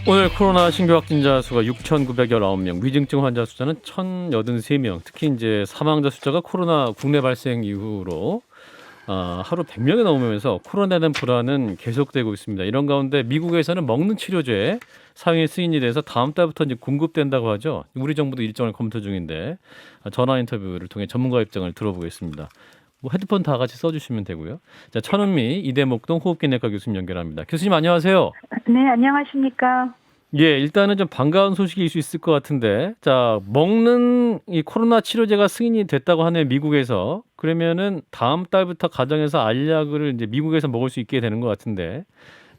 오늘 코로나 신규 확진자 수가 6,919명, 위중증 환자 숫자는 1,083명. 특히 이제 사망자 숫자가 코로나 국내 발생 이후로 하루 100명이 넘으면서 코로나에 대한 불안은 계속되고 있습니다. 이런 가운데 미국에서는 먹는 치료제 사용이 승인이 돼서 다음 달부터 이제 공급된다고 하죠. 우리 정부도 일정을 검토 중인데 전화 인터뷰를 통해 전문가 입장을 들어보겠습니다. 뭐 헤드폰 다 같이 써주시면 되고요. 자, 천은미 이대목동 호흡기내과 교수님 연결합니다. 교수님 안녕하세요. 네, 안녕하십니까. 예, 일단은 좀 반가운 소식일 수 있을 것 같은데, 자, 먹는 이 코로나 치료제가 승인이 됐다고 하네요, 미국에서. 그러면은 다음 달부터 가정에서 알약을 이제 미국에서 먹을 수 있게 되는 것 같은데,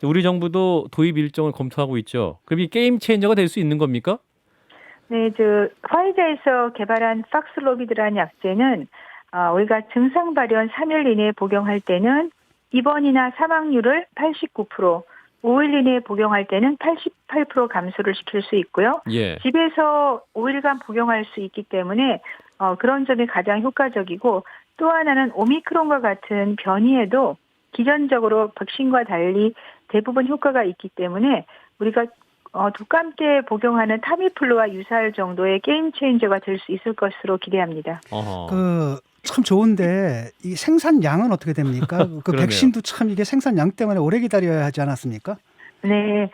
우리 정부도 도입 일정을 검토하고 있죠. 그럼 이 게임 체인저가 될 수 있는 겁니까? 네, 화이자에서 개발한 박슬로비드라는 약제는 우리가 증상 발현 3일 이내에 복용할 때는 입원이나 사망률을 89%, 5일 이내에 복용할 때는 88% 감소를 시킬 수 있고요. 예. 집에서 5일간 복용할 수 있기 때문에 그런 점이 가장 효과적이고, 또 하나는 오미크론과 같은 변이에도 기전적으로 백신과 달리 대부분 효과가 있기 때문에 우리가 독감때 복용하는 타미플루와 유사할 정도의 게임 체인저가 될 수 있을 것으로 기대합니다. 참 좋은데 이 생산량은 어떻게 됩니까? 그 그러네요. 백신도 참 이게 생산량 때문에 오래 기다려야 하지 않았습니까? 네.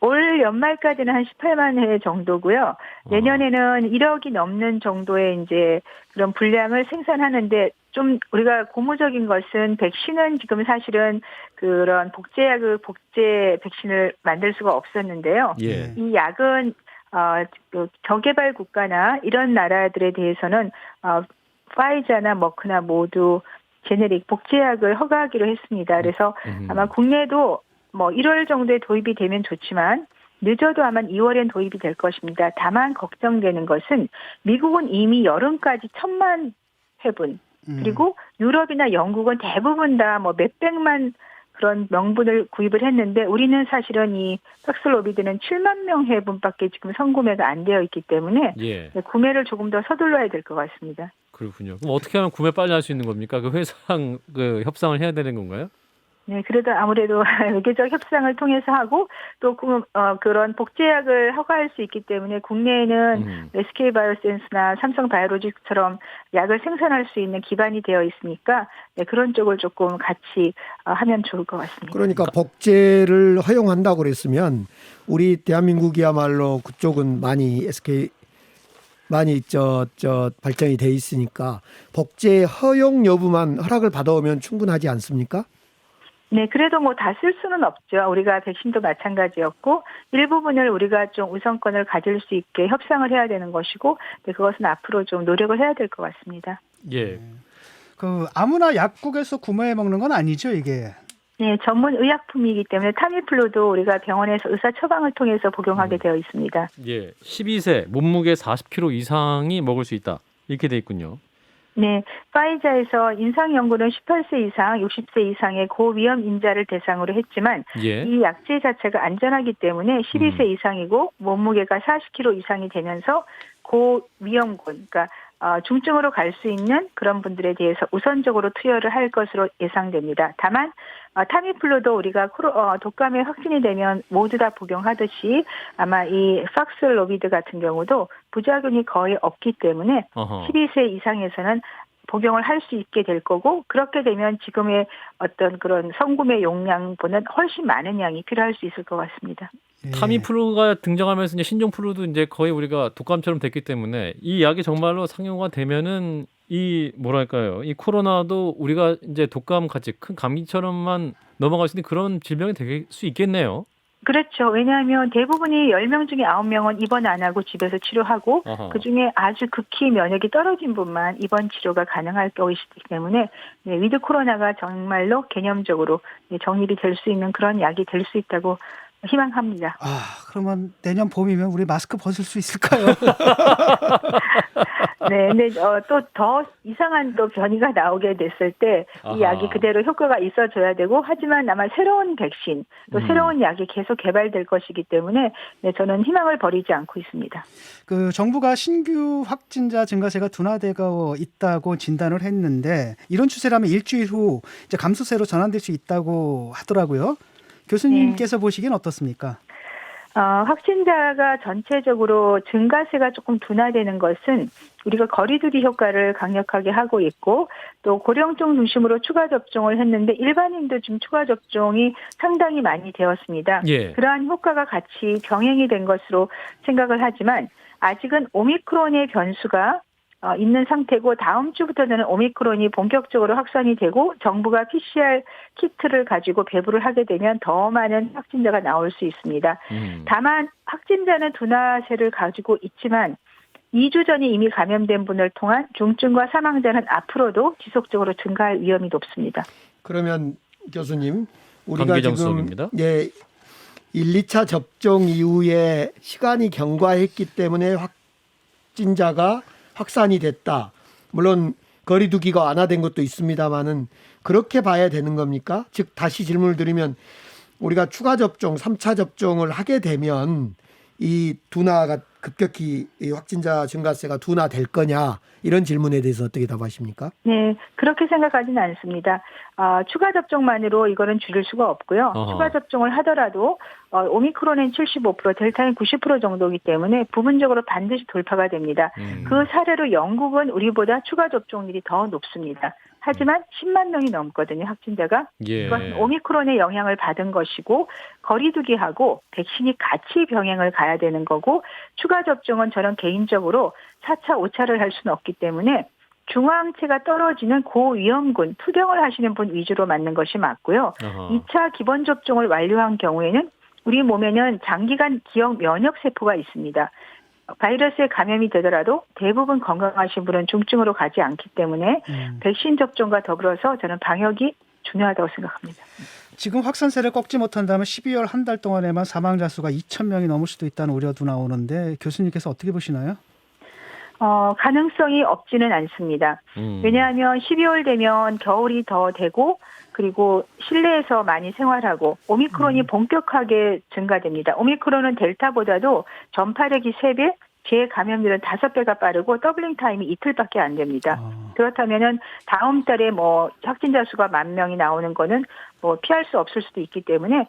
올 연말까지는 한 18만 회 정도고요. 내년에는 1억이 넘는 정도의 이제 그런 분량을 생산하는데, 좀 우리가 고무적인 것은 백신은 지금 사실은 그런 복제 백신을 만들 수가 없었는데요. 예. 이 약은 저개발 국가나 이런 나라들에 대해서는 파이자나 머크나 모두 제네릭 복제약을 허가하기로 했습니다. 그래서 아마 국내도 1월 정도에 도입이 되면 좋지만 늦어도 아마 2월엔 도입이 될 것입니다. 다만 걱정되는 것은 미국은 이미 여름까지 1,000만 회분, 그리고 유럽이나 영국은 대부분 다 몇백만 그런 명분을 구입을 했는데, 우리는 사실은 이 박슬로비드는 7만 명 회분밖에 지금 선구매가 안 되어 있기 때문에 예. 구매를 조금 더 서둘러야 될 것 같습니다. 그렇군요. 그럼 어떻게 하면 구매 빨리 할 수 있는 겁니까? 그 회사랑 협상을 해야 되는 건가요? 네, 그래도 아무래도 외교적 협상을 통해서 하고, 또 그런 복제약을 허가할 수 있기 때문에 국내에는 SK 바이오센스나 삼성 바이오로직스처럼 약을 생산할 수 있는 기반이 되어 있으니까, 네, 그런 쪽을 조금 같이 하면 좋을 것 같습니다. 그러니까 복제를 허용한다고 그랬으면 우리 대한민국이야말로 그쪽은 많이 많이 발전이 돼 있으니까 복제 허용 여부만 허락을 받아오면 충분하지 않습니까? 네, 그래도 다 쓸 수는 없죠. 우리가 백신도 마찬가지였고, 일부분을 우리가 좀 우선권을 가질 수 있게 협상을 해야 되는 것이고, 네, 그것은 앞으로 좀 노력을 해야 될 것 같습니다. 예. 아무나 약국에서 구매해 먹는 건 아니죠, 이게? 네, 전문 의약품이기 때문에 타미플루도 우리가 병원에서 의사 처방을 통해서 복용하게 되어 있습니다. 예. 12세 몸무게 40kg 이상이 먹을 수 있다. 이렇게 돼 있군요. 네, 파이자에서 임상 연구는 18세 이상, 60세 이상의 고위험 인자를 대상으로 했지만, 예. 이 약제 자체가 안전하기 때문에 12세 이상이고 몸무게가 40kg 이상이 되면서 고위험군, 그러니까 중증으로 갈 수 있는 그런 분들에 대해서 우선적으로 투여를 할 것으로 예상됩니다. 다만 타미플루도 우리가 독감에 확진이 되면 모두 다 복용하듯이 아마 이 박슬로비드 같은 경우도 부작용이 거의 없기 때문에 12세 이상에서는 복용을 할 수 있게 될 거고, 그렇게 되면 지금의 어떤 그런 선구매 용량보다는 훨씬 많은 양이 필요할 수 있을 것 같습니다. 예. 타미플루가 등장하면서 이제 신종플루도 이제 거의 우리가 독감처럼 됐기 때문에 이 약이 정말로 상용화 되면은 이 이 코로나도 우리가 이제 독감 같이 큰 감기처럼만 넘어갈 수 있는 그런 질병이 될 수 있겠네요. 그렇죠. 왜냐하면 대부분이 10명 중에 9명은 입원 안 하고 집에서 치료하고, 그중에 아주 극히 면역이 떨어진 분만 입원 치료가 가능할 것이기 때문에, 네, 위드 코로나가 정말로 개념적으로 정립이 될 수 있는 그런 약이 될 수 있다고 희망합니다. 그러면 내년 봄이면 우리 마스크 벗을 수 있을까요? 네, 근데 또 더 이상한 또 변이가 나오게 됐을 때 이 약이 그대로 효과가 있어줘야 되고, 하지만 아마 새로운 백신, 또 새로운 약이 계속 개발될 것이기 때문에, 네, 저는 희망을 버리지 않고 있습니다. 정부가 신규 확진자 증가세가 둔화되고 있다고 진단을 했는데, 이런 추세라면 일주일 후 이제 감소세로 전환될 수 있다고 하더라고요. 교수님께서 보시기엔 어떻습니까? 확진자가 전체적으로 증가세가 조금 둔화되는 것은 우리가 거리두기 효과를 강력하게 하고 있고 또 고령층 중심으로 추가 접종을 했는데 일반인도 지금 추가 접종이 상당히 많이 되었습니다. 예. 그러한 효과가 같이 병행이 된 것으로 생각을 하지만 아직은 오미크론의 변수가 있는 상태고 다음 주부터는 오미크론이 본격적으로 확산이 되고 정부가 PCR 키트를 가지고 배부를 하게 되면 더 많은 확진자가 나올 수 있습니다. 다만 확진자는 둔화세를 가지고 있지만 2주 전에 이미 감염된 분을 통한 중증과 사망자는 앞으로도 지속적으로 증가할 위험이 높습니다. 그러면 교수님, 우리가 강기정 지금 수석입니다. 1, 2차 접종 이후에 시간이 경과했기 때문에 확진자가 확산이 됐다. 물론 거리두기가 완화된 것도 있습니다만은 그렇게 봐야 되는 겁니까? 즉 다시 질문을 드리면 우리가 추가 접종, 3차 접종을 하게 되면 이 둔화가 급격히 이 확진자 증가세가 둔화될 거냐 이런 질문에 대해서 어떻게 답하십니까? 네, 그렇게 생각하지는 않습니다. 추가 접종만으로 이거는 줄일 수가 없고요. 어허. 추가 접종을 하더라도 오미크론은 75%, 델타는 90% 정도이기 때문에 부분적으로 반드시 돌파가 됩니다. 그 사례로 영국은 우리보다 추가 접종률이 더 높습니다. 하지만 10만 명이 넘거든요, 확진자가. 예. 그것은 오미크론의 영향을 받은 것이고 거리두기하고 백신이 같이 병행을 가야 되는 거고 추가 접종은 저는 개인적으로 4차, 5차를 할 수는 없기 때문에 중화항체가 떨어지는 고위험군, 투병을 하시는 분 위주로 맞는 것이 맞고요. 어허. 2차 기본 접종을 완료한 경우에는 우리 몸에는 장기간 기억 면역 세포가 있습니다. 바이러스에 감염이 되더라도 대부분 건강하신 분은 중증으로 가지 않기 때문에 백신 접종과 더불어서 저는 방역이 중요하다고 생각합니다. 지금 확산세를 꺾지 못한다면 12월 한 달 동안에만 사망자 수가 2,000명이 넘을 수도 있다는 우려도 나오는데 교수님께서 어떻게 보시나요? 가능성이 없지는 않습니다. 왜냐하면 12월 되면 겨울이 더 되고 그리고 실내에서 많이 생활하고 오미크론이 본격하게 증가됩니다. 오미크론은 델타보다도 전파력이 3배, 재감염률은 5배가 빠르고 더블링 타임이 이틀밖에 안 됩니다. 그렇다면은 다음 달에 확진자 수가 10,000명이 나오는 거는 피할 수 없을 수도 있기 때문에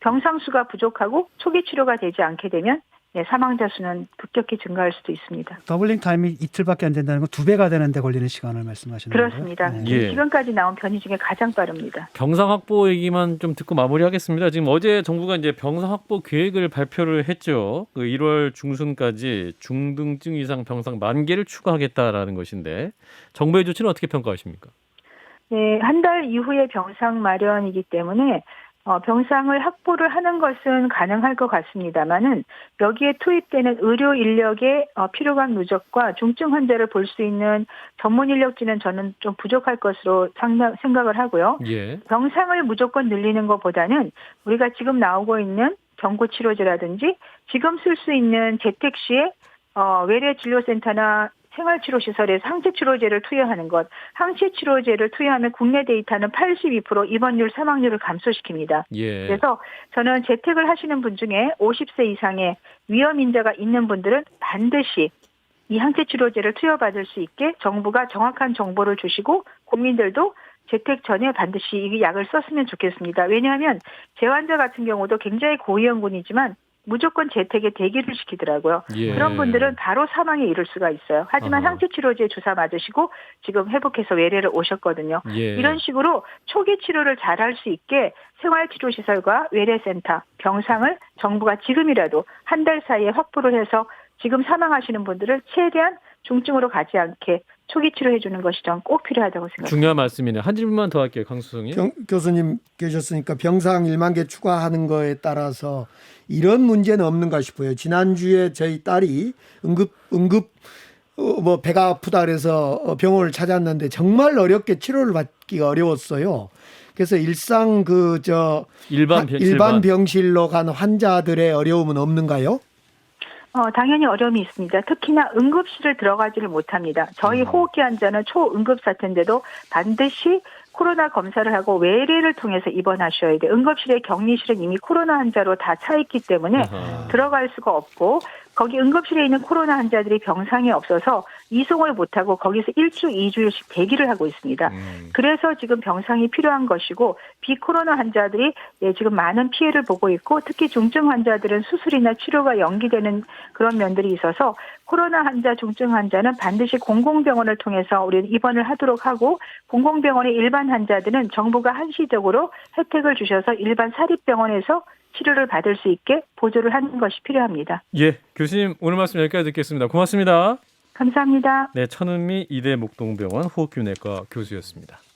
병상 수가 부족하고 초기 치료가 되지 않게 되면 사망자 수는 급격히 증가할 수도 있습니다. 더블링 타임이 이틀밖에 안 된다는 건 2배가 되는데 걸리는 시간을 말씀하시는 거예요? 그렇습니다. 네. 예. 지금까지 나온 변이 중에 가장 빠릅니다. 병상 확보 얘기만 좀 듣고 마무리하겠습니다. 지금 어제 정부가 이제 병상 확보 계획을 발표를 했죠. 1월 중순까지 중등증 이상 병상 10,000개를 추가하겠다라는 것인데 정부의 조치는 어떻게 평가하십니까? 네, 한 달 이후에 병상 마련이기 때문에 병상을 확보를 하는 것은 가능할 것 같습니다만은 여기에 투입되는 의료 인력의 필요감 누적과 중증 환자를 볼 수 있는 전문 인력진은 저는 좀 부족할 것으로 생각을 하고요. 예. 병상을 무조건 늘리는 것보다는 우리가 지금 나오고 있는 경구치료제라든지 지금 쓸 수 있는 재택 시에 외래진료센터나 생활치료시설에서 항체치료제를 투여하는 것. 항체치료제를 투여하면 국내 데이터는 82% 입원율, 사망률을 감소시킵니다. 예. 그래서 저는 재택을 하시는 분 중에 50세 이상의 위험인자가 있는 분들은 반드시 이 항체치료제를 투여받을 수 있게 정부가 정확한 정보를 주시고 국민들도 재택 전에 반드시 이 약을 썼으면 좋겠습니다. 왜냐하면 재환자 같은 경우도 굉장히 고위험군이지만 무조건 재택에 대기를 시키더라고요. 예. 그런 분들은 바로 사망에 이를 수가 있어요. 하지만 항체치료제 주사 맞으시고 지금 회복해서 외래를 오셨거든요. 예. 이런 식으로 초기 치료를 잘할 수 있게 생활치료시설과 외래센터, 병상을 정부가 지금이라도 한 달 사이에 확보를 해서 지금 사망하시는 분들을 최대한 중증으로 가지 않게 초기 치료해 주는 것이 전 꼭 필요하다고 생각합니다. 중요한 말씀이네요. 한 질문만 더 할게요. 강수성이. 교수님 계셨으니까 병상 10,000개 추가하는 거에 따라서 이런 문제는 없는가 싶어요. 지난주에 저희 딸이 응급 배가 아프다 그래서 병원을 찾았는데 정말 어렵게 치료를 받기가 어려웠어요. 그래서 일반 병실로 간 환자들의 어려움은 없는가요? 당연히 어려움이 있습니다. 특히나 응급실을 들어가지를 못합니다. 저희 호흡기 환자는 초응급 사태인데도 반드시 코로나 검사를 하고 외래를 통해서 입원하셔야 돼요. 응급실에 격리실은 이미 코로나 환자로 다 차 있기 때문에 아하. 들어갈 수가 없고 거기 응급실에 있는 코로나 환자들이 병상이 없어서 이송을 못하고 거기서 1주, 2주일씩 대기를 하고 있습니다. 그래서 지금 병상이 필요한 것이고 비코로나 환자들이 지금 많은 피해를 보고 있고 특히 중증 환자들은 수술이나 치료가 연기되는 그런 면들이 있어서 코로나 환자, 중증 환자는 반드시 공공병원을 통해서 우리는 입원을 하도록 하고 공공병원의 일반 환자들은 정부가 한시적으로 혜택을 주셔서 일반 사립병원에서 치료를 받을 수 있게 보조를 하는 것이 필요합니다. 예, 교수님 오늘 말씀 여기까지 듣겠습니다. 고맙습니다. 감사합니다. 네, 천은미 이대 목동병원 호흡기내과 교수였습니다.